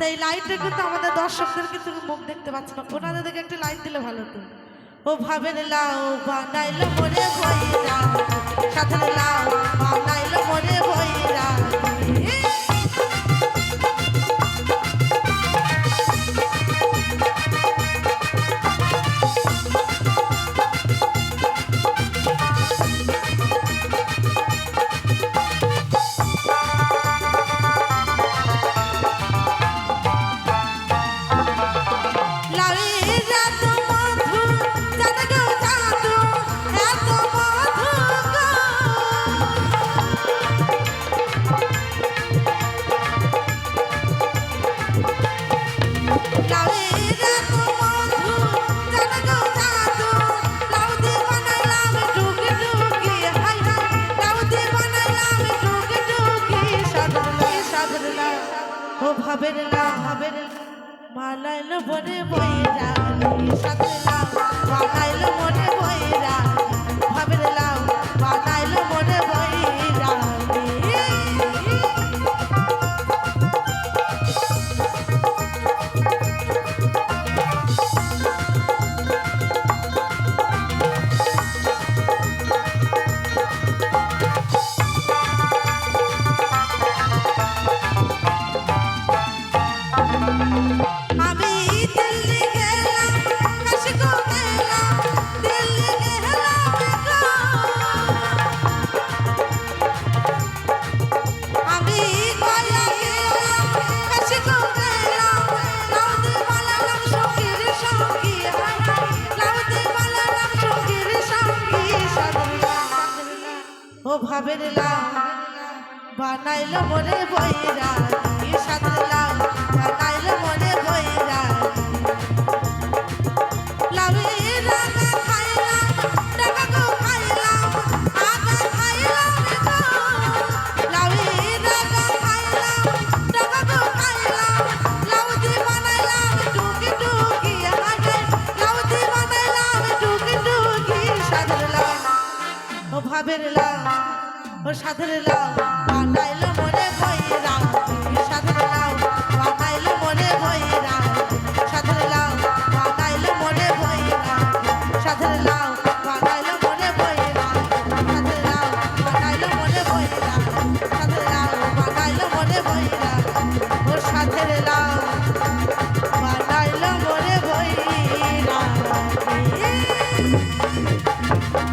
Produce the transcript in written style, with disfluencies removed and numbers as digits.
এই লাইটে কিন্তু আমাদের দর্শকদের কিন্তু মুখ দেখতে পাচ্ছে না, ওনাদের দিকে একটু লাইট দিলে ভালো তো। ও ভাবের লাউ বানাইলো মরে ভইরা, সাথে লাউ বানাইলো মরে ভইরা। ভাবের মালাইলো মনে বইরা, সাথে লাউ বানাইলো মনে বইরা, ভাবের লাউ বানাইলো মনে বইরা। ও ভাবের লাউ বানাইলো মনে বইরা, সাথে লাউ বানাইলো মনে বইরা। লাউয়ের রাঙা খাইলাম, ডাকা গো খাইলাম, আগা খাইলাম গো। লাউয়ের রাঙা খাইলাম, ডাকা গো খাইলাম, লাউ দি বানাইলাম টুকি টুকি, হায় লাউ দি বানাইলাম টুকি টুকি। সাথে লাউ ও ভাবের লাউ, ও সাথে লাউ বানাইলো মনে ভইরা, সাথে লাউ বানাইলো মনে ভইরা, সাথে লাউ বানাইলো মনে ভইরা, সাথে লাউ বানাইলো মনে ভইরা, সাথে লাউ বানাইলো মনে ভইরা, সাথে লাউ বানাইলো মনে ভইরা, ও সাথে লাউ বানাইলো মনে ভইরা।